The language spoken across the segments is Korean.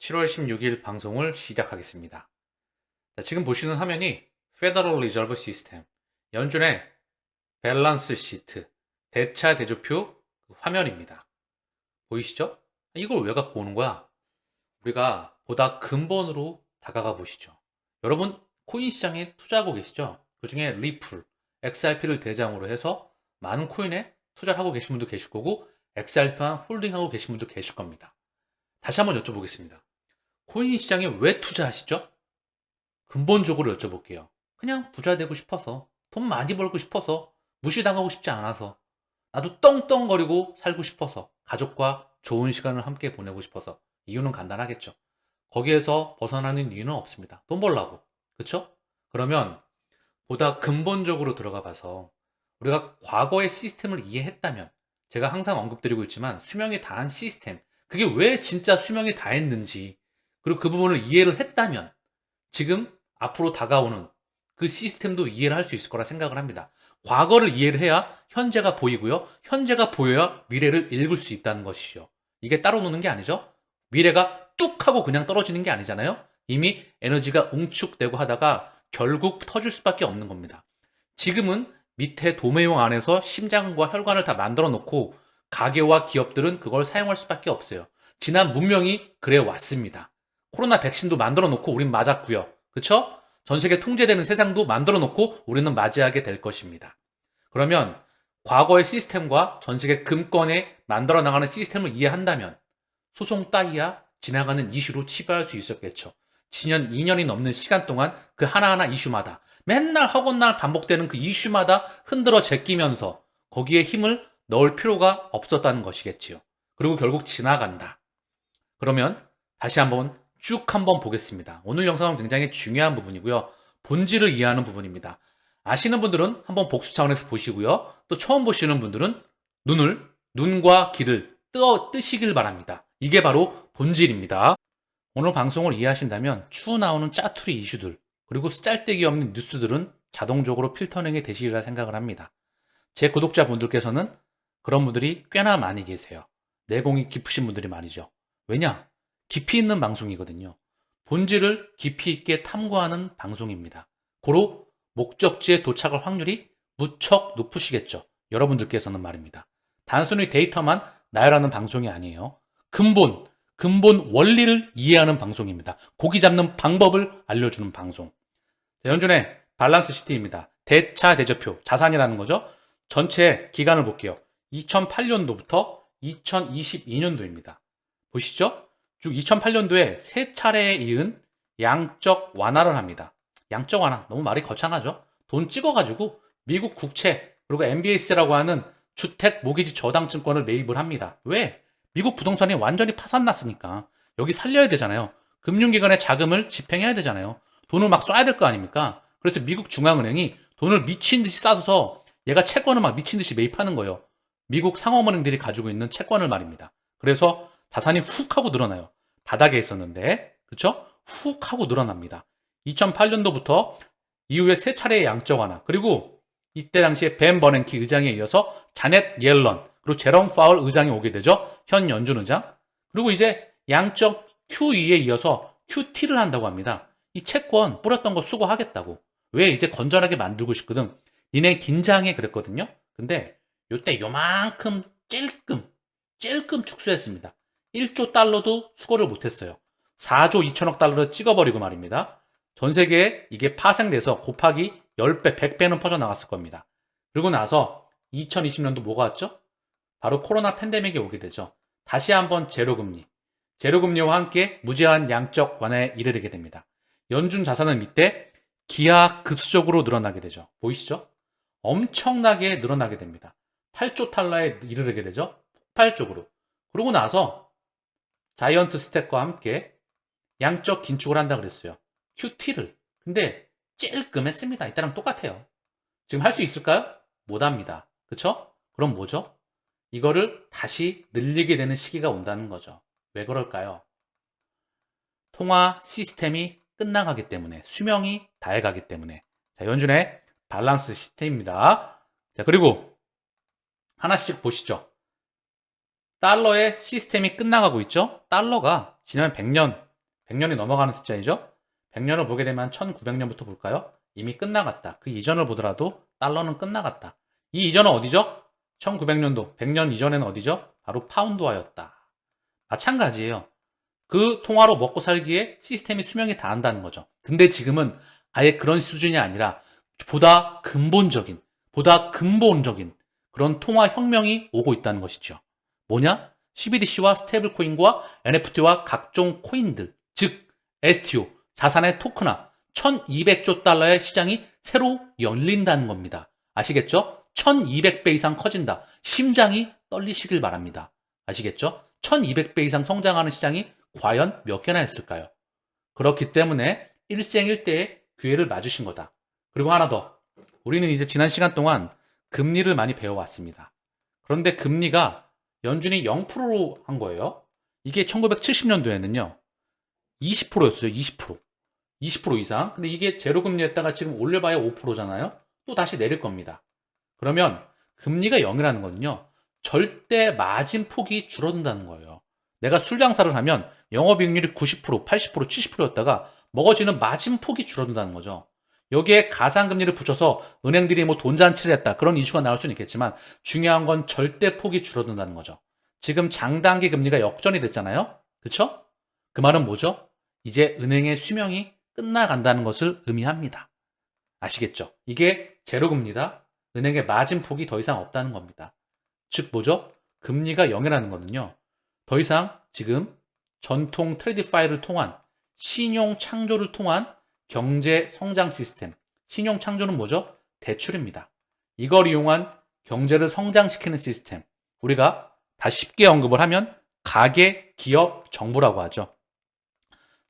7월 16일 방송을 시작하겠습니다. 자, 지금 보시는 화면이 Federal Reserve System, 연준의 밸런스 시트, 대차 대조표 화면입니다. 보이시죠? 이걸 왜 갖고 오는 거야? 우리가 보다 근본으로 다가가 보시죠. 여러분, 코인 시장에 투자하고 계시죠? 그 중에 리플, XRP를 대장으로 해서 많은 코인에 투자를 하고 계신 분도 계실 거고, XRP만 홀딩하고 계신 분도 계실 겁니다. 다시 한번 여쭤보겠습니다. 코인 시장에 왜 투자하시죠? 근본적으로 여쭤볼게요. 그냥 부자 되고 싶어서, 돈 많이 벌고 싶어서, 무시당하고 싶지 않아서, 나도 떵떵거리고 살고 싶어서, 가족과 좋은 시간을 함께 보내고 싶어서. 이유는 간단하겠죠. 거기에서 벗어나는 이유는 없습니다. 돈 벌라고. 그쵸? 그러면 보다 근본적으로 들어가 봐서 우리가 과거의 시스템을 이해했다면, 제가 항상 언급드리고 있지만 수명이 다한 시스템, 그게 왜 진짜 수명이 다했는지, 그리고 그 부분을 이해를 했다면 지금 앞으로 다가오는 그 시스템도 이해를 할 수 있을 거라 생각을 합니다. 과거를 이해를 해야 현재가 보이고요. 현재가 보여야 미래를 읽을 수 있다는 것이죠. 이게 따로 노는 게 아니죠. 미래가 뚝 하고 그냥 떨어지는 게 아니잖아요. 이미 에너지가 응축되고 하다가 결국 터질 수밖에 없는 겁니다. 지금은 밑에 도매용 안에서 심장과 혈관을 다 만들어 놓고 가게와 기업들은 그걸 사용할 수밖에 없어요. 지난 문명이 그래 왔습니다. 코로나 백신도 만들어 놓고 우린 맞았고요. 그쵸? 전 세계 통제되는 세상도 만들어 놓고 우리는 맞이하게 될 것입니다. 그러면 과거의 시스템과 전 세계 금권에 만들어 나가는 시스템을 이해한다면 소송 따위야 지나가는 이슈로 치부할 수 있었겠죠. 지년 2년이 넘는 시간 동안 그 하나하나 이슈마다 맨날 허건날 반복되는 그 이슈마다 흔들어 제끼면서 거기에 힘을 넣을 필요가 없었다는 것이겠지요. 그리고 결국 지나간다. 그러면 다시 한번 보겠습니다. 오늘 영상은 굉장히 중요한 부분이고요. 본질을 이해하는 부분입니다. 아시는 분들은 한번 복수 차원에서 보시고요. 또 처음 보시는 분들은 눈과 귀를 뜨시길 바랍니다. 이게 바로 본질입니다. 오늘 방송을 이해하신다면 추후 나오는 짜투리 이슈들, 그리고 쓰잘데기 없는 뉴스들은 자동적으로 필터링이 되시리라 생각을 합니다. 제 구독자분들께서는 그런 분들이 꽤나 많이 계세요. 내공이 깊으신 분들이 말이죠. 왜냐? 깊이 있는 방송이거든요. 본질을 깊이 있게 탐구하는 방송입니다. 고로 목적지에 도착할 확률이 무척 높으시겠죠. 여러분들께서는 말입니다. 단순히 데이터만 나열하는 방송이 아니에요. 근본 원리를 이해하는 방송입니다. 고기 잡는 방법을 알려주는 방송. 연준의 밸런스 시티입니다. 대차 대조표, 자산이라는 거죠. 전체 기간을 볼게요. 2008년도부터 2022년도입니다. 보시죠? 쭉 2008년도에 세 차례에 이은 양적 완화를 합니다. 양적 완화, 너무 말이 거창하죠? 돈 찍어가지고 미국 국채, 그리고 MBS라고 하는 주택 모기지 저당증권을 매입을 합니다. 왜? 미국 부동산이 완전히 파산났으니까 여기 살려야 되잖아요. 금융기관의 자금을 집행해야 되잖아요. 돈을 막 쏴야 될 거 아닙니까? 그래서 미국 중앙은행이 돈을 미친 듯이 싸서 얘가 채권을 막 미친 듯이 매입하는 거예요. 미국 상업은행들이 가지고 있는 채권을 말입니다. 그래서 자산이 훅 하고 늘어나요. 바닥에 있었는데, 그쵸? 훅 하고 늘어납니다. 2008년도부터 이후에 세 차례의 양적 완화, 그리고 이때 당시에 벤 버냉키 의장에 이어서 자넷 옐런, 그리고 제롬 파월 의장이 오게 되죠. 현 연준 의장. 그리고 이제 양적 QE에 이어서 QT를 한다고 합니다. 이 채권 뿌렸던 거 수거하겠다고. 왜? 이제 건전하게 만들고 싶거든. 니네 긴장해 그랬거든요. 근데 요때 요만큼 찔끔 축소했습니다. 1조 달러도 수거를 못했어요. 4조 2천억 달러를 찍어버리고 말입니다. 전 세계에 이게 파생돼서 곱하기 10배, 100배는 퍼져나갔을 겁니다. 그리고 나서 2020년도 뭐가 왔죠? 바로 코로나 팬데믹이 오게 되죠. 다시 한번 제로금리. 제로금리와 함께 무제한 양적 완화에 이르게 됩니다. 연준 자산은 밑에 기하급수적으로 늘어나게 되죠. 보이시죠? 엄청나게 늘어나게 됩니다. 8조 달러에 이르게 되죠. 폭발적으로. 그러고 나서 자이언트 스텝과 함께 양적 긴축을 한다 그랬어요. QT를. 근데 찔끔했습니다. 이때랑 똑같아요. 지금 할 수 있을까요? 못합니다. 그쵸? 그럼 뭐죠? 이거를 다시 늘리게 되는 시기가 온다는 거죠. 왜 그럴까요? 통화 시스템이 끝나가기 때문에, 수명이 다해가기 때문에. 자, 연준의 밸런스 시스템입니다. 자, 그리고 하나씩 보시죠. 달러의 시스템이 끝나가고 있죠? 달러가 지난 100년, 100년이 넘어가는 숫자이죠. 100년을 보게 되면 1900년부터 볼까요? 이미 끝나갔다. 그 이전을 보더라도 달러는 끝나갔다. 이 이전은 어디죠? 1900년도, 100년 이전에는 어디죠? 바로 파운드화였다. 마찬가지예요. 그 통화로 먹고 살기에 시스템이 수명이 다한다는 거죠. 근데 지금은 아예 그런 수준이 아니라 보다 근본적인 그런 통화 혁명이 오고 있다는 것이죠. 뭐냐? CBDC와 스테이블 코인과 NFT와 각종 코인들, 즉 STO, 자산의 토큰화, 1200조 달러의 시장이 새로 열린다는 겁니다. 아시겠죠? 1200배 이상 커진다. 심장이 떨리시길 바랍니다. 아시겠죠? 1200배 이상 성장하는 시장이 과연 몇 개나 있을까요? 그렇기 때문에 일생일대의 기회를 맞으신 거다. 그리고 하나 더. 우리는 이제 지난 시간 동안 금리를 많이 배워왔습니다. 그런데 금리가 연준이 0%로 한 거예요. 이게 1970년도에는요. 20%였어요. 20%. 20% 이상. 근데 이게 제로금리였다가 지금 올려봐야 5%잖아요. 또 다시 내릴 겁니다. 그러면 금리가 0이라는 거는요. 절대 마진 폭이 줄어든다는 거예요. 내가 술 장사를 하면 영업이익률이 90%, 80%, 70%였다가 먹어지는 마진 폭이 줄어든다는 거죠. 여기에 가상금리를 붙여서 은행들이 뭐 돈잔치를 했다. 그런 이슈가 나올 수는 있겠지만 중요한 건 절대 폭이 줄어든다는 거죠. 지금 장단기 금리가 역전이 됐잖아요. 그쵸? 그 말은 뭐죠? 이제 은행의 수명이 끝나간다는 것을 의미합니다. 아시겠죠? 이게 제로금리다. 은행의 마진 폭이 더 이상 없다는 겁니다. 즉 뭐죠? 금리가 0이라는 거는요. 더 이상 지금 전통 트레디파이를 통한 신용 창조를 통한 경제 성장 시스템. 신용 창조는 뭐죠? 대출입니다. 이걸 이용한 경제를 성장시키는 시스템. 우리가 다시 쉽게 언급을 하면 가계, 기업, 정부라고 하죠.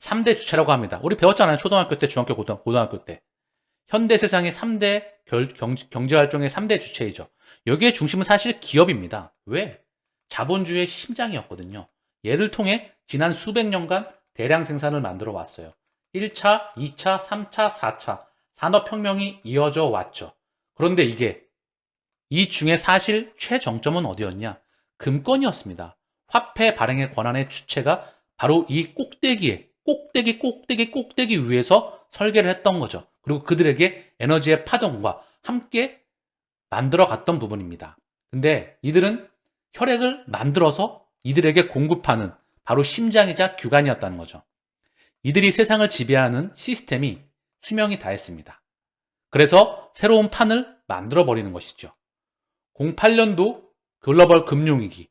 3대 주체라고 합니다. 우리 배웠잖아요. 초등학교 때, 중학교, 고등학교 때. 현대 세상의 3대 경제활동의 3대 주체이죠. 여기에 중심은 사실 기업입니다. 왜? 자본주의의 심장이었거든요. 얘를 통해 지난 수백 년간 대량 생산을 만들어 왔어요. 1차, 2차, 3차, 4차 산업혁명이 이어져 왔죠. 그런데 이 중에 사실 최정점은 어디였냐? 금권이었습니다. 화폐 발행의 권한의 주체가 바로 이 꼭대기 위에서 설계를 했던 거죠. 그리고 그들에게 에너지의 파동과 함께 만들어 갔던 부분입니다. 근데 이들은 혈액을 만들어서 이들에게 공급하는 바로 심장이자 규관이었다는 거죠. 이들이 세상을 지배하는 시스템이 수명이 다했습니다. 그래서 새로운 판을 만들어 버리는 것이죠. 08년도 글로벌 금융위기,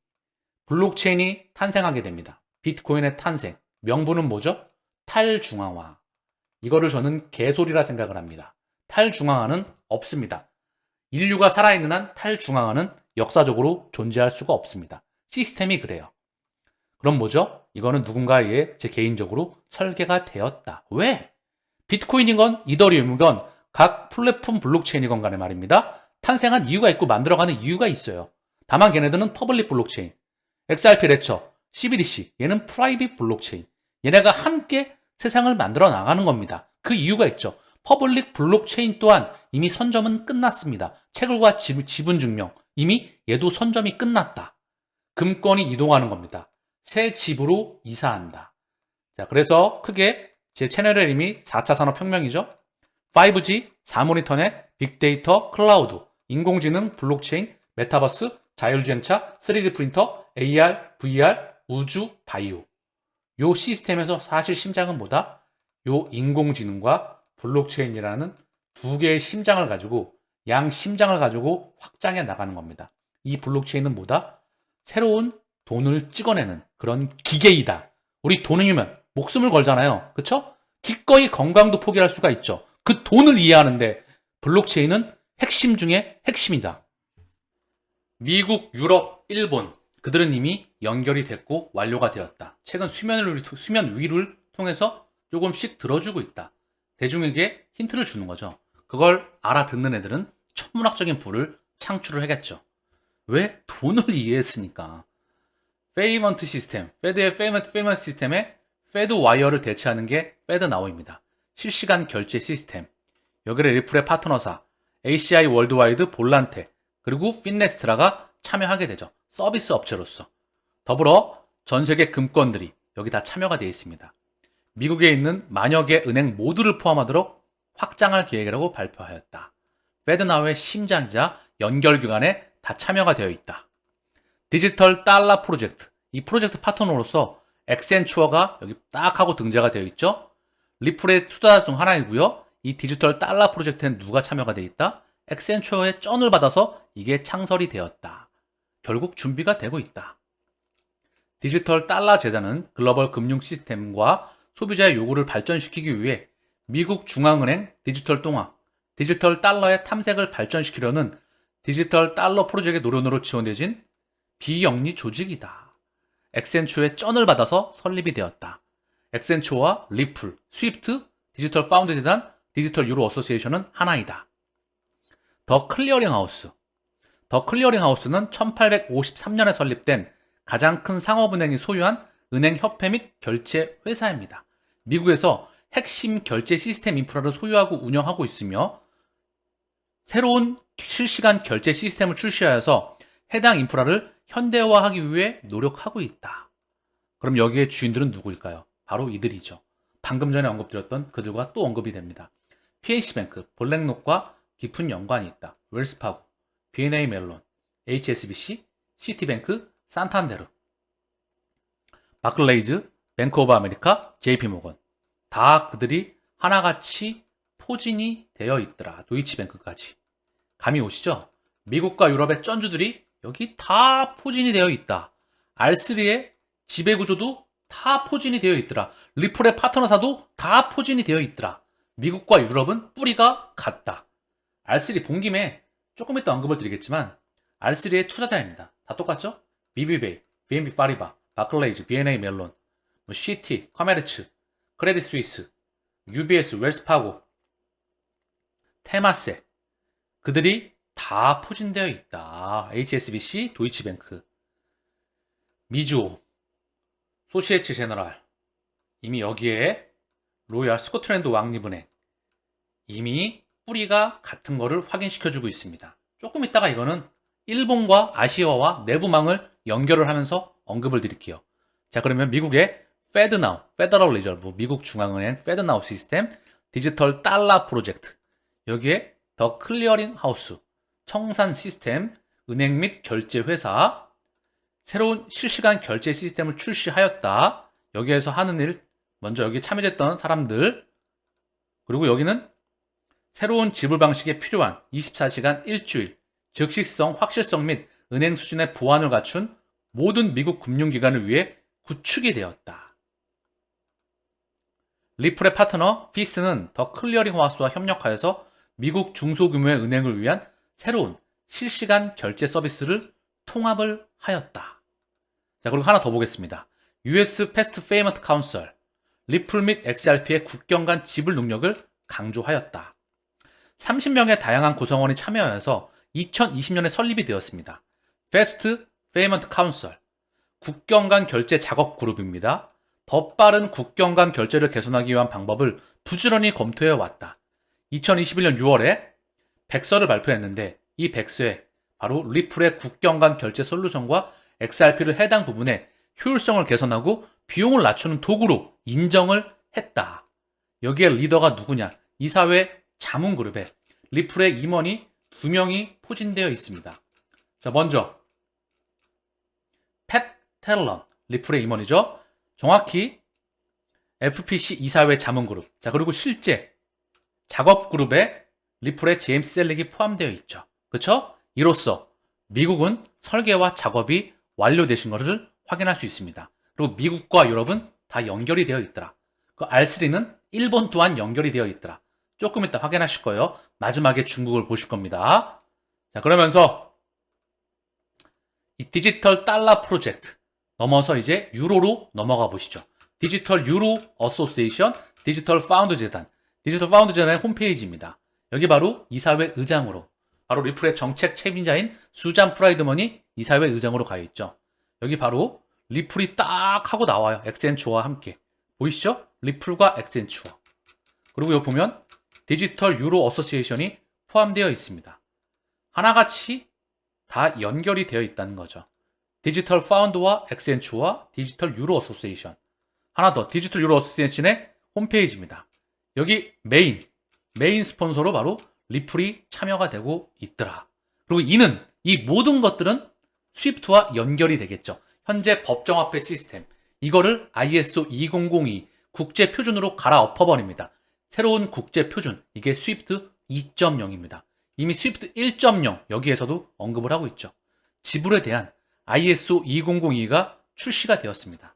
블록체인이 탄생하게 됩니다. 비트코인의 탄생, 명분은 뭐죠? 탈중앙화. 이거를 저는 개소리라 생각을 합니다. 탈중앙화는 없습니다. 인류가 살아있는 한 탈중앙화는 역사적으로 존재할 수가 없습니다. 시스템이 그래요. 그럼 뭐죠? 이거는 누군가에 의해 제 개인적으로 설계가 되었다. 왜? 비트코인이건 이더리움이건 각 플랫폼 블록체인이건 간에 말입니다. 탄생한 이유가 있고 만들어가는 이유가 있어요. 다만 걔네들은 퍼블릭 블록체인, XRP 레처, CBDC, 얘는 프라이빗 블록체인. 얘네가 함께 세상을 만들어 나가는 겁니다. 그 이유가 있죠. 퍼블릭 블록체인 또한 이미 선점은 끝났습니다. 채굴과 지분 증명, 이미 얘도 선점이 끝났다. 금권이 이동하는 겁니다. 새 집으로 이사한다. 자, 그래서 크게 제 채널의 이름이 4차 산업혁명이죠. 5G, 사모니터넷, 빅데이터, 클라우드, 인공지능, 블록체인, 메타버스, 자율주행차, 3D 프린터, AR, VR, 우주, 바이오. 요 시스템에서 사실 심장은 뭐다? 요 인공지능과 블록체인이라는 두 개의 심장을 가지고 심장을 가지고 확장해 나가는 겁니다. 이 블록체인은 뭐다? 새로운 돈을 찍어내는 그런 기계이다. 우리 돈이면 목숨을 걸잖아요. 그쵸? 기꺼이 건강도 포기할 수가 있죠. 그 돈을 이해하는데 블록체인은 핵심 중에 핵심이다. 미국, 유럽, 일본 그들은 이미 연결이 됐고 완료가 되었다. 최근 수면 위를 통해서 조금씩 들어주고 있다. 대중에게 힌트를 주는 거죠. 그걸 알아듣는 애들은 천문학적인 부를 창출을 하겠죠. 왜? 돈을 이해했으니까. 페이먼트 시스템, 페드의 페이먼트 시스템에 페드 와이어를 대체하는 게 페드나우입니다. 실시간 결제 시스템. 여기를 리플의 파트너사, ACI 월드와이드 볼란테, 그리고 핀네스트라가 참여하게 되죠. 서비스 업체로서. 더불어 전 세계 금권들이 여기 다 참여가 되어 있습니다. 미국에 있는 만여 개 은행 모두를 포함하도록 확장할 계획이라고 발표하였다. 페드나우의 심장이자 연결기관에 다 참여가 되어 있다. 디지털 달러 프로젝트. 이 프로젝트 파트너로서 엑센추어가 여기 딱 하고 등재가 되어 있죠. 리플의 투자자 중 하나이고요. 이 디지털 달러 프로젝트엔 누가 참여가 되어 있다? 엑센추어의 쩐을 받아서 이게 창설이 되었다. 결국 준비가 되고 있다. 디지털 달러 재단은 글로벌 금융 시스템과 소비자의 요구를 발전시키기 위해 미국 중앙은행 디지털 동화, 디지털 달러의 탐색을 발전시키려는 디지털 달러 프로젝트의 노련으로 지원되진 비영리 조직이다. 엑센추어의 쩐을 받아서 설립이 되었다. 엑센추어와 리플, 스위프트, 디지털 파운드 재단, 디지털 유로 어소시에이션은 하나이다. 더 클리어링 하우스. 더 클리어링 하우스는 1853년에 설립된 가장 큰 상업은행이 소유한 은행협회 및 결제 회사입니다. 미국에서 핵심 결제 시스템 인프라를 소유하고 운영하고 있으며 새로운 실시간 결제 시스템을 출시하여서 해당 인프라를 현대화하기 위해 노력하고 있다. 그럼 여기에 주인들은 누구일까요? 바로 이들이죠. 방금 전에 언급드렸던 그들과 또 언급이 됩니다. PH뱅크, 블랙록과 깊은 연관이 있다. 웰스파고, B&A 멜론, HSBC, 시티뱅크, 산탄데르, 바클레이즈, 뱅크 오브 아메리카, JP모건. 다 그들이 하나같이 포진이 되어 있더라. 도이치뱅크까지. 감이 오시죠? 미국과 유럽의 쩐주들이 여기 다 포진이 되어 있다. R3의 지배구조도 다 포진이 되어 있더라. 리플의 파트너사도 다 포진이 되어 있더라. 미국과 유럽은 뿌리가 같다. R3 본 김에 조금 이따 언급을 드리겠지만 R3의 투자자입니다. 다 똑같죠? BBVA, BNP 파리바, 바클레이즈, B&A 멜론, 시티, 커메르츠, 크레딧 스위스, UBS, 웰스파고, 테마세. 그들이 다 포진되어 있다. HSBC, 도이치뱅크, 미주호, 소시에츠 제너럴. 이미 여기에 로얄 스코틀랜드 왕립은행. 이미 뿌리가 같은 거를 확인시켜주고 있습니다. 조금 있다가 이거는 일본과 아시아와 내부망을 연결을 하면서 언급을 드릴게요. 자, 그러면 미국의 페드나우, 페더럴 리저브, 미국 중앙은행 페드나우 시스템, 디지털 달러 프로젝트, 여기에 더 클리어링 하우스, 청산 시스템, 은행 및 결제 회사, 새로운 실시간 결제 시스템을 출시하였다. 여기에서 하는 일, 먼저 여기 참여했던 사람들, 그리고 여기는 새로운 지불 방식에 필요한 24시간 일주일, 즉시성, 확실성 및 은행 수준의 보안을 갖춘 모든 미국 금융기관을 위해 구축이 되었다. 리플의 파트너 피스트는 더 클리어링 하우스와 협력하여서 미국 중소규모의 은행을 위한 새로운 실시간 결제 서비스를 통합을 하였다. 자, 그리고 하나 더 보겠습니다. US 패스트 페이먼트 카운슬, 리플 및 XRP의 국경 간 지불 능력을 강조하였다. 30명의 다양한 구성원이 참여하여서 2020년에 설립이 되었습니다. 패스트 페이먼트 카운슬, 국경 간 결제 작업 그룹입니다. 더 빠른 국경 간 결제를 개선하기 위한 방법을 부지런히 검토해 왔다. 2021년 6월에 백서를 발표했는데 이 백서에 바로 리플의 국경 간 결제 솔루션과 XRP를 해당 부분에 효율성을 개선하고 비용을 낮추는 도구로 인정을 했다. 여기에 리더가 누구냐? 이사회 자문그룹에 리플의 임원이 2명이 포진되어 있습니다. 자, 먼저 팻 텔런, 리플의 임원이죠. 정확히 FPC 이사회 자문그룹. 자, 그리고 실제 작업그룹에 리플의 제임스 셀릭이 포함되어 있죠. 그렇죠? 이로써 미국은 설계와 작업이 완료되신 것을 확인할 수 있습니다. 그리고 미국과 유럽은 다 연결이 되어 있더라. 그 R3는 일본 또한 연결이 되어 있더라. 조금 이따 확인하실 거예요. 마지막에 중국을 보실 겁니다. 자, 그러면서 이 디지털 달러 프로젝트 넘어서 이제 유로로 넘어가 보시죠. 디지털 유로 어소시에이션, 디지털 파운드 재단, 디지털 파운드 재단의 홈페이지입니다. 여기 바로 이사회 의장으로, 바로 리플의 정책 책임자인 수잔 프라이드먼이 이사회 의장으로 가 있죠. 여기 바로 리플이 딱 하고 나와요. 엑센추어와 함께. 보이시죠? 리플과 엑센추어. 그리고 여기 보면 디지털 유로 어소시에이션이 포함되어 있습니다. 하나같이 다 연결이 되어 있다는 거죠. 디지털 파운드와 엑센추어와 디지털 유로 어소시에이션. 하나 더, 디지털 유로 어소시에이션의 홈페이지입니다. 여기 메인 스폰서로 바로 리플이 참여가 되고 있더라. 그리고 이 모든 것들은 스위프트와 연결이 되겠죠. 현재 법정화폐 시스템, 이거를 ISO 2002 국제 표준으로 갈아엎어 버립니다. 새로운 국제 표준, 이게 스위프트 2.0입니다. 이미 스위프트 1.0 여기에서도 언급을 하고 있죠. 지불에 대한 ISO 2002가 출시가 되었습니다.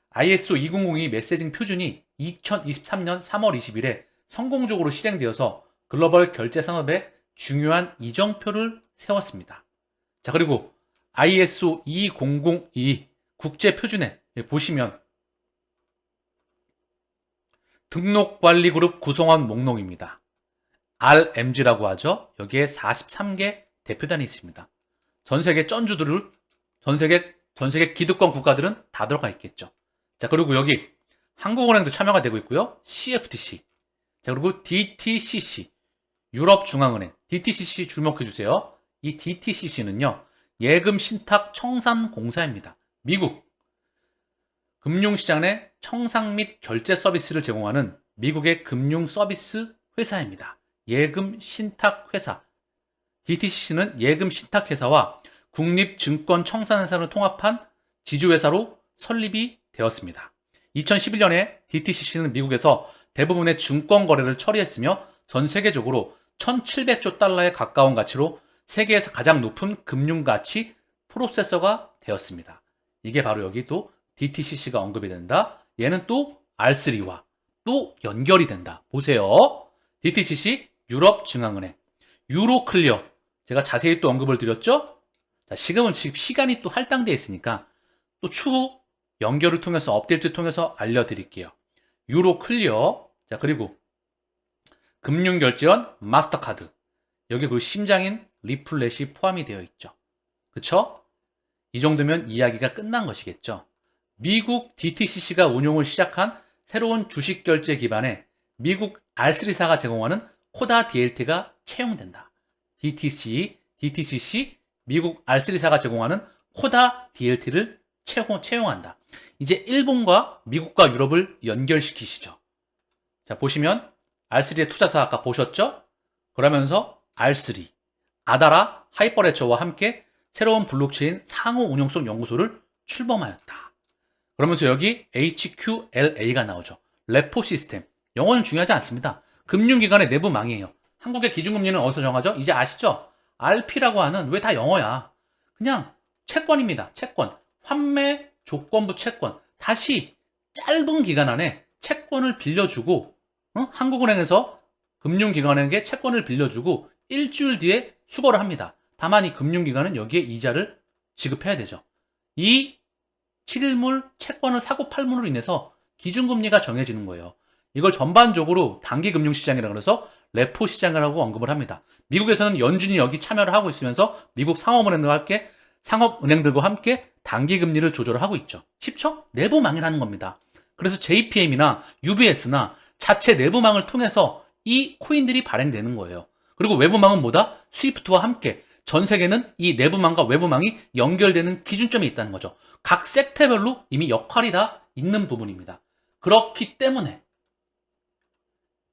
ISO 2002 메시징 표준이 2023년 3월 20일에 성공적으로 실행되어서 글로벌 결제 산업에 중요한 이정표를 세웠습니다. 자, 그리고 ISO 2002 국제 표준에 보시면 등록관리그룹 구성원 목록입니다. RMG라고 하죠. 여기에 43개 대표단이 있습니다. 전 세계 전 세계 기득권 국가들은 다 들어가 있겠죠. 자, 그리고 여기 한국은행도 참여가 되고 있고요. CFTC. 자, 그리고 DTCC. 유럽중앙은행. DTCC 주목해 주세요. 이 DTCC는요. 예금 신탁 청산 공사입니다. 미국 금융시장 내 청산 및 결제 서비스를 제공하는 미국의 금융 서비스 회사입니다. 예금 신탁 회사. DTCC는 예금 신탁 회사와 국립증권 청산회사를 통합한 지주회사로 설립이 되었습니다. 2011년에 DTCC는 미국에서 대부분의 증권 거래를 처리했으며 전 세계적으로 1,700조 달러에 가까운 가치로 세계에서 가장 높은 금융가치 프로세서가 되었습니다. 이게 바로 여기 또 DTCC가 언급이 된다. 얘는 또 R3와 또 연결이 된다. 보세요. DTCC 유럽중앙은행, 유로클리어. 제가 자세히 또 언급을 드렸죠? 자, 지금 시간이 또 할당되어 있으니까 또 추후 연결을 통해서 업데이트를 통해서 알려드릴게요. 유로클리어. 자, 그리고 금융결제원 마스터카드. 여기 그 심장인 리플렛이 포함이 되어 있죠. 그쵸? 이 정도면 이야기가 끝난 것이겠죠. 미국 DTCC가 운용을 시작한 새로운 주식결제 기반의 미국 R3사가 제공하는 코다 DLT가 채용된다. DTCC, 미국 R3사가 제공하는 코다 DLT를 채용한다. 이제 일본과 미국과 유럽을 연결시키시죠. 자, 보시면 R3의 투자사 아까 보셨죠? 그러면서 R3, 아다라 하이퍼레저와 함께 새로운 블록체인 상호 운용성 연구소를 출범하였다. 그러면서 여기 HQLA가 나오죠. 레포 시스템. 영어는 중요하지 않습니다. 금융기관의 내부망이에요. 한국의 기준금리는 어디서 정하죠? 이제 아시죠? RP라고 하는, 왜 다 영어야? 그냥 채권입니다. 채권. 환매 조건부 채권. 다시 짧은 기간 안에 채권을 빌려주고, 한국은행에서 금융기관에게 채권을 빌려주고 일주일 뒤에 수거를 합니다. 다만 이 금융기관은 여기에 이자를 지급해야 되죠. 이 7일물 채권을 사고 팔므로 인해서 기준금리가 정해지는 거예요. 이걸 전반적으로 단기금융시장이라고 해서 레포 시장이라고 언급을 합니다. 미국에서는 연준이 여기 참여를 하고 있으면서 미국 상업은행들과 함께 단기금리를 조절을 하고 있죠. 쉽죠? 내부망이라는 겁니다. 그래서 JPM이나 UBS나 자체 내부망을 통해서 이 코인들이 발행되는 거예요. 그리고 외부망은 뭐다? 스위프트와 함께 전 세계는 이 내부망과 외부망이 연결되는 기준점이 있다는 거죠. 각 섹터별로 이미 역할이 다 있는 부분입니다. 그렇기 때문에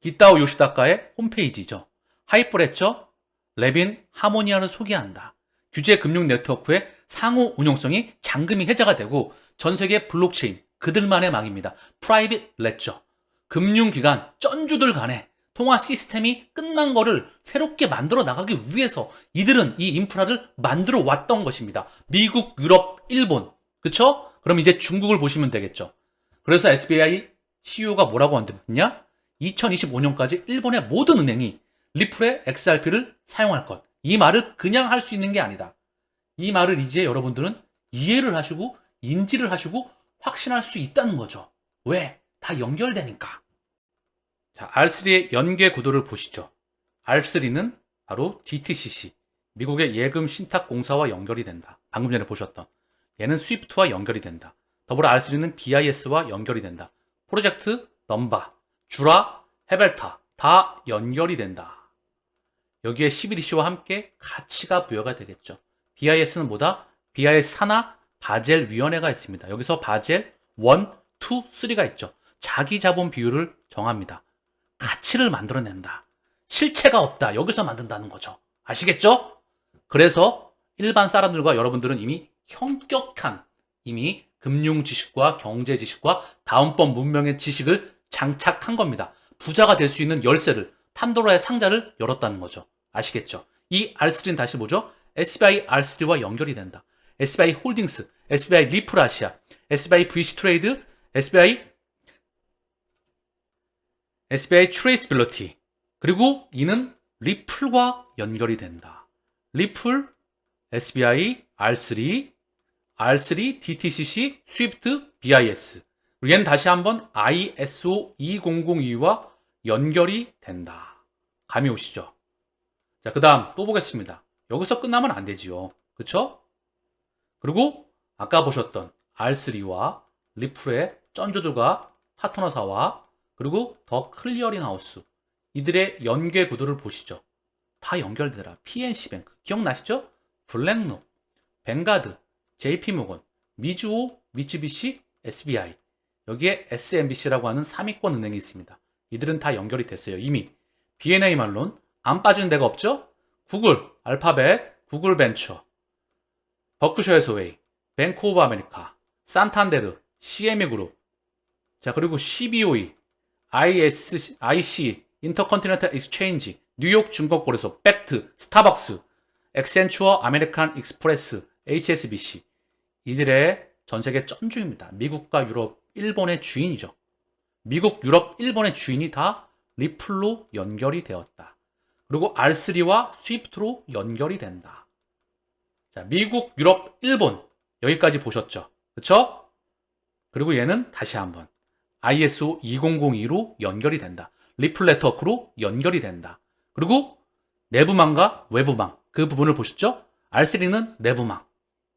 기타오 요시다카의 홈페이지죠. 하이퍼레처, 레빈, 하모니아를 소개한다. 규제 금융 네트워크의 상호 운용성이 잠금이 해제가 되고 전 세계 블록체인, 그들만의 망입니다. 프라이빗 레저, 금융기관, 쩐주들 간의 통화 시스템이 끝난 거를 새롭게 만들어 나가기 위해서 이들은 이 인프라를 만들어 왔던 것입니다. 미국, 유럽, 일본. 그쵸? 그럼 이제 중국을 보시면 되겠죠. 그래서 SBI CEO가 뭐라고 언급했냐? 2025년까지 일본의 모든 은행이 리플의 XRP를 사용할 것. 이 말을 그냥 할 수 있는 게 아니다. 이 말을 이제 여러분들은 이해를 하시고 인지를 하시고 확신할 수 있다는 거죠. 왜? 다 연결되니까. 자, R3의 연계 구도를 보시죠. R3는 바로 DTCC, 미국의 예금 신탁 공사와 연결이 된다. 방금 전에 보셨던. 얘는 스위프트와 연결이 된다. 더불어 R3는 BIS와 연결이 된다. 프로젝트 넘바, 주라, 헤벨타 다 연결이 된다. 여기에 CBDC와 함께 가치가 부여가 되겠죠. BIS는 뭐다? BIS 산하 바젤 위원회가 있습니다. 여기서 바젤 1, 2, 3가 있죠. 자기 자본 비율을 정합니다. 가치를 만들어낸다. 실체가 없다. 여기서 만든다는 거죠. 아시겠죠? 그래서 일반 사람들과 여러분들은 이미 현격한 이미 금융 지식과 경제 지식과 다음번 문명의 지식을 장착한 겁니다. 부자가 될 수 있는 열쇠를 판도라의 상자를 열었다는 거죠. 아시겠죠? 이 R3는 다시 뭐죠? SBI R3와 연결이 된다. SBI 홀딩스, SBI 리플아시아, SBI VC 트레이드, SBI 트레이스빌리티. 그리고 이는 리플과 연결이 된다. 리플, SBI, R3, DTCC, 스위프트, BIS. 얘는 다시 한번 ISO 2002와 연결이 된다. 감이 오시죠? 자, 그 다음 또 보겠습니다. 여기서 끝나면 안 되지요. 그쵸? 그리고 아까 보셨던 R3와 리플의 쩐주들과 파트너사와 그리고 더 클리어링 하우스. 이들의 연계 구도를 보시죠. 다 연결되더라. PNC뱅크. 기억나시죠? 블랙록, 뱅가드, JP모건, 미주호, 미쯔비시, SBI. 여기에 SMBC라고 하는 3위권 은행이 있습니다. 이들은 다 연결이 됐어요. 이미. B&A 말론 안 빠지는 데가 없죠? 구글, 알파벳, 구글 벤처, 버크셔 해서웨이, 뱅크 오브 아메리카, 산탄데르, CME 그룹. 자, 그리고 CBOE, IC, 인터컨티넨탈 익스체인지, 뉴욕 증권거래소, 팩트, 스타벅스, 엑센추어, 아메리칸 익스프레스, HSBC. 이들의 전세계 쩐주입니다. 미국과 유럽, 일본의 주인이죠. 미국, 유럽, 일본의 주인이 다 리플로 연결이 되었다. 그리고 R3와 스위프트로 연결이 된다. 자, 미국, 유럽, 일본 여기까지 보셨죠? 그쵸? 그리고 얘는 다시 한번 ISO 2002로 연결이 된다. 리플 네트워크로 연결이 된다. 그리고 내부망과 외부망 그 부분을 보셨죠? R3는 내부망,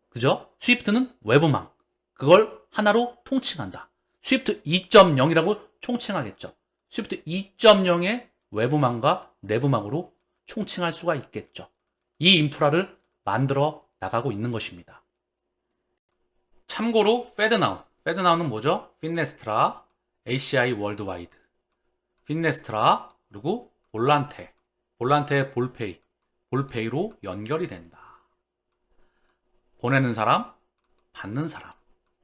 그죠? 스위프트는 외부망. 그걸 하나로 통칭한다. 스위프트 2.0이라고 총칭하겠죠. 스위프트 2.0의 외부망과 내부망으로 총칭할 수가 있겠죠. 이 인프라를 만들어 나가고 있는 것입니다. 참고로 페드나우는 뭐죠? 피네스트라, ACI 월드와이드, 피네스트라, 그리고 볼란테의 볼페이로 연결이 된다. 보내는 사람, 받는 사람,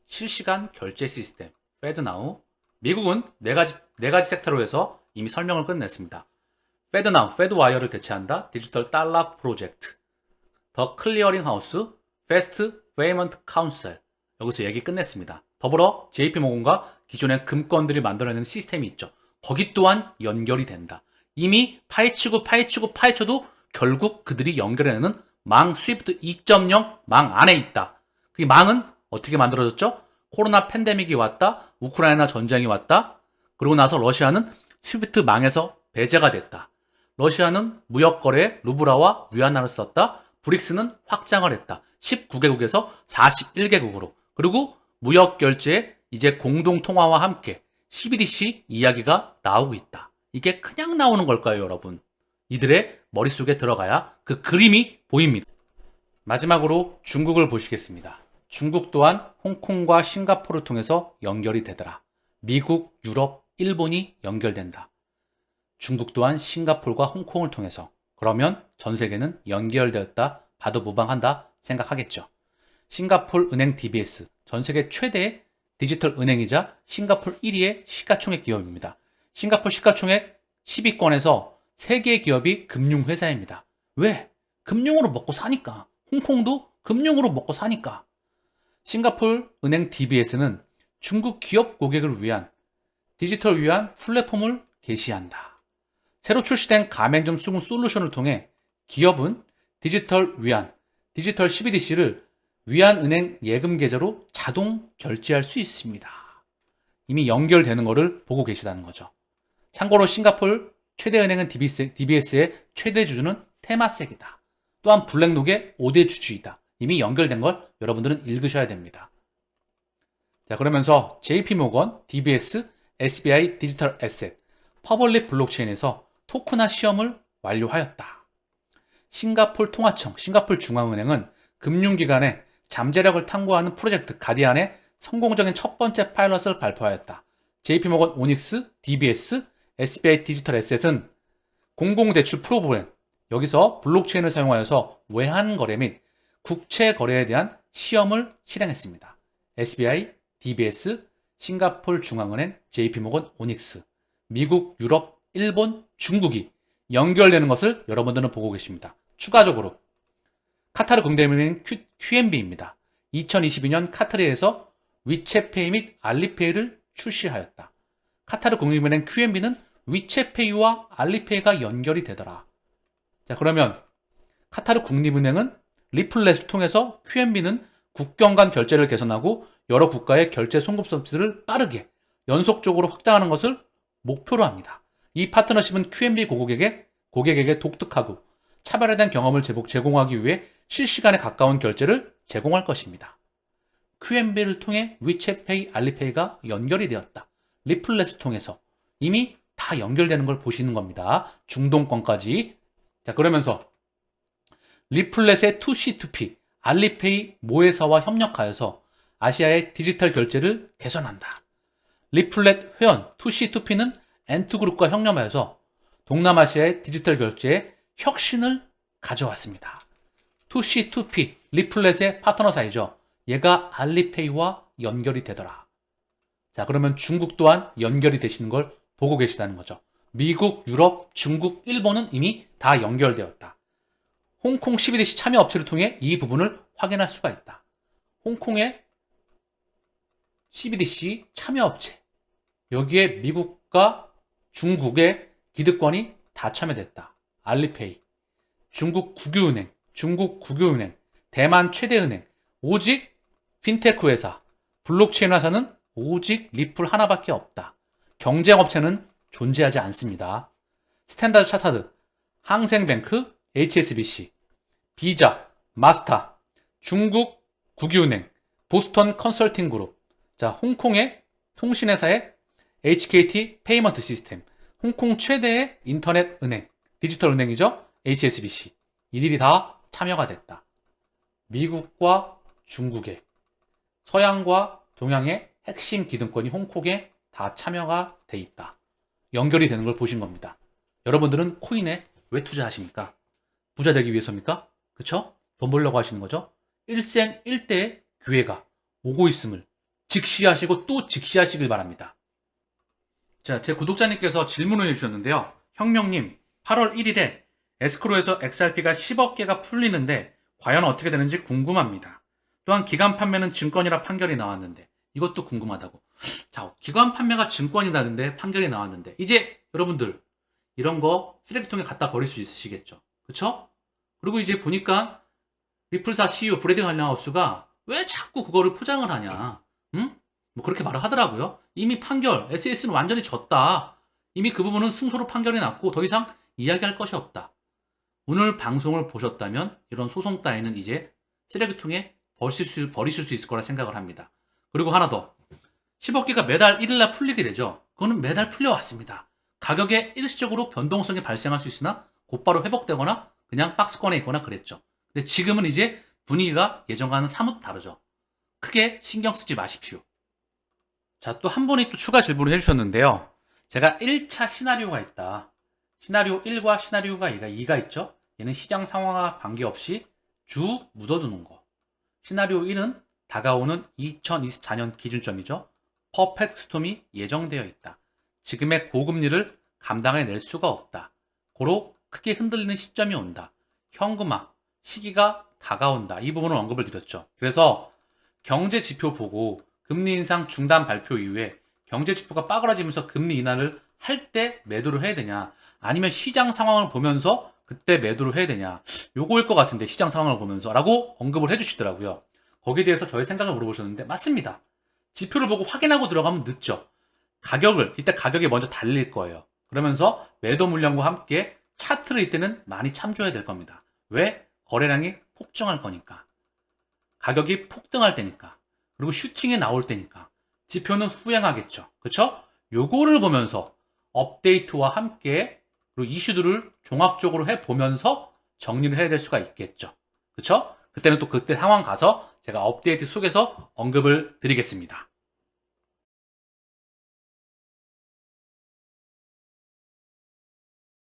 실시간 결제 시스템, 페드나우. 미국은 네 가지 섹터로 해서 이미 설명을 끝냈습니다. 페드나우, 페드와이어를 대체한다. 디지털 달러 프로젝트, 더 클리어링 하우스, 패스트 페이먼트 카운셀. 여기서 얘기 끝냈습니다. 더불어 JP모건과 기존의 금권들이 만들어내는 시스템이 있죠. 거기 또한 연결이 된다. 이미 파헤쳐도 결국 그들이 연결해내는 망 스위프트 2.0 망 안에 있다. 그 망은 어떻게 만들어졌죠? 코로나 팬데믹이 왔다. 우크라이나 전쟁이 왔다. 그러고 나서 러시아는 스위프트 망에서 배제가 됐다. 러시아는 무역거래에 루브라와 위안화를 썼다. 브릭스는 확장을 했다. 19개국에서 41개국으로. 그리고 무역결제에 이제 공동통화와 함께 CBDC 이야기가 나오고 있다. 이게 그냥 나오는 걸까요, 여러분? 이들의 머릿속에 들어가야 그 그림이 보입니다. 마지막으로 중국을 보시겠습니다. 중국 또한 홍콩과 싱가포르를 통해서 연결이 되더라. 미국, 유럽, 일본이 연결된다. 중국 또한 싱가포르와 홍콩을 통해서. 그러면 전 세계는 연결되었다 봐도 무방한다 생각하겠죠. 싱가포르 은행 DBS, 전 세계 최대의 디지털 은행이자 싱가포르 1위의 시가총액 기업입니다. 싱가포르 시가총액 10위권에서 3개의 기업이 금융회사입니다. 왜? 금융으로 먹고 사니까. 홍콩도 금융으로 먹고 사니까. 싱가포르 은행 DBS는 중국 기업 고객을 위한 디지털 위안 플랫폼을 게시한다. 새로 출시된 가맹점 수금 솔루션을 통해 기업은 디지털 CBDC를 위안은행 예금 계좌로 자동 결제할 수 있습니다. 이미 연결되는 것을 보고 계시다는 거죠. 참고로 싱가포르 최대 은행은 DBS의 최대 주주는 테마섹이다. 또한 블랙록의 5대 주주이다. 이미 연결된 걸 여러분들은 읽으셔야 됩니다. 자, 그러면서 JP모건, DBS, SBI 디지털 에셋, 퍼블릭 블록체인에서 토큰화 시험을 완료하였다. 싱가포르 통화청, 싱가포르 중앙은행은 금융기관의 잠재력을 탐구하는 프로젝트 가디안에 성공적인 첫 번째 파일럿을 발표하였다. JP모건 오닉스, DBS, SBI 디지털 에셋은 공공대출 프로그램, 여기서 블록체인을 사용하여서 외환거래 및 국채거래에 대한 시험을 실행했습니다. SBI, DBS, 싱가폴 중앙은행, JP모건 오닉스, 미국, 유럽, 일본, 중국이 연결되는 것을 여러분들은 보고 계십니다. 추가적으로 카타르 국대은행 QNB입니다. 2022년 카타르에서 위챗페이 및 알리페이를 출시하였다. 카타르 국립은행 QNB는 위챗페이와 알리페이가 연결이 되더라. 자, 그러면 카타르 국립은행은 리플렛을 통해서 QNB는 국경 간 결제를 개선하고 여러 국가의 결제 송금 서비스를 빠르게 연속적으로 확장하는 것을 목표로 합니다. 이 파트너십은 QNB 고객에게 독특하고 차별화된 경험을 제공하기 위해 실시간에 가까운 결제를 제공할 것입니다. QNB를 통해 위챗페이, 알리페이가 연결이 되었다. 리플렛을 통해서 이미 다 연결되는 걸 보시는 겁니다. 중동권까지. 자, 그러면서 리플렛의 2C2P, 알리페이 모회사와 협력하여서 아시아의 디지털 결제를 개선한다. 리플렛 회원 2C2P는 엔투그룹과 협력하여서 동남아시아의 디지털 결제에 혁신을 가져왔습니다. 2C2P, 리플렛의 파트너사이죠. 얘가 알리페이와 연결이 되더라. 자, 그러면 중국 또한 연결이 되시는 걸 보고 계시다는 거죠. 미국, 유럽, 중국, 일본은 이미 다 연결되었다. 홍콩 CBDC 참여 업체를 통해 이 부분을 확인할 수가 있다. 홍콩의 CBDC 참여 업체, 여기에 미국과 중국의 기득권이 다 참여됐다. 알리페이, 중국 국유은행, 대만 최대은행, 오직 핀테크 회사, 블록체인 회사는 오직 리플 하나밖에 없다. 경쟁업체는 존재하지 않습니다. 스탠다드 차타드, 항생뱅크, HSBC, 비자, 마스타, 중국 국유은행, 보스턴 컨설팅 그룹, 자, 홍콩의 통신회사의 HKT 페이먼트 시스템, 홍콩 최대의 인터넷 은행, 디지털 은행이죠. HSBC. 이들이 다 참여가 됐다. 미국과 중국의, 서양과 동양의 핵심 기득권이 홍콩에 다 참여가 돼 있다. 연결이 되는 걸 보신 겁니다. 여러분들은 코인에 왜 투자하십니까? 부자 되기 위해서입니까? 그쵸? 돈 벌려고 하시는 거죠? 일생일대의 기회가 오고 있음을 직시하시고 또 직시하시길 바랍니다. 자, 제 구독자님께서 질문을 해주셨는데요. 혁명님, 8월 1일에 에스크로에서 XRP가 10억 개가 풀리는데 과연 어떻게 되는지 궁금합니다. 또한 기관 판매는 증권이라 판결이 나왔는데 이것도 궁금하다고. 자, 기관 판매가 증권이라는데 판결이 나왔는데 이제 여러분들 이런 거 쓰레기통에 갖다 버릴 수 있으시겠죠. 그쵸? 그리고 이제 보니까 리플사 CEO 브래드 할랑하우스가 왜 자꾸 그거를 포장을 하냐. 응? 뭐 그렇게 말을 하더라고요. 이미 판결, SES는 완전히 졌다. 이미 그 부분은 승소로 판결이 났고 더 이상 이야기할 것이 없다. 오늘 방송을 보셨다면 이런 소송 따위는 이제 쓰레기통에 버리실 수 있을 거라 생각을 합니다. 그리고 하나 더. 10억 개가 매달 1일날 풀리게 되죠. 그거는 매달 풀려왔습니다. 가격에 일시적으로 변동성이 발생할 수 있으나 곧바로 회복되거나 그냥 박스권에 있거나 그랬죠. 근데 지금은 이제 분위기가 예전과는 사뭇 다르죠. 크게 신경 쓰지 마십시오. 자, 또 한 분이 또 추가 질문을 해주셨는데요. 제가 1차 시나리오가 있다. 시나리오 1과 시나리오가 2가 있죠. 얘는 시장 상황과 관계없이 쭉 묻어두는 거. 시나리오 1은 다가오는 2024년 기준점이죠. 퍼펙트 스톰이 예정되어 있다. 지금의 고금리를 감당해낼 수가 없다. 고로 크게 흔들리는 시점이 온다. 현금화, 시기가 다가온다. 이 부분을 언급을 드렸죠. 그래서 경제 지표 보고 금리 인상 중단 발표 이후에 경제 지표가 빠그라지면서 금리 인하를 할 때 매도를 해야 되냐, 아니면 시장 상황을 보면서 그때 매도를 해야 되냐, 요거일 것 같은데 시장 상황을 보면서 라고 언급을 해주시더라고요. 거기에 대해서 저의 생각을 물어보셨는데 맞습니다. 지표를 보고 확인하고 들어가면 늦죠. 이때 가격이 먼저 달릴 거예요. 그러면서 매도 물량과 함께 차트를 이때는 많이 참조해야 될 겁니다. 왜? 거래량이 폭증할 거니까. 가격이 폭등할 때니까. 그리고 슈팅이 나올 때니까. 지표는 후행하겠죠. 그쵸? 요거를 보면서 업데이트와 함께 그리고 이슈들을 종합적으로 해보면서 정리를 해야 될 수가 있겠죠. 그쵸? 그때는 또 그때 상황 가서 제가 업데이트 속에서 언급을 드리겠습니다.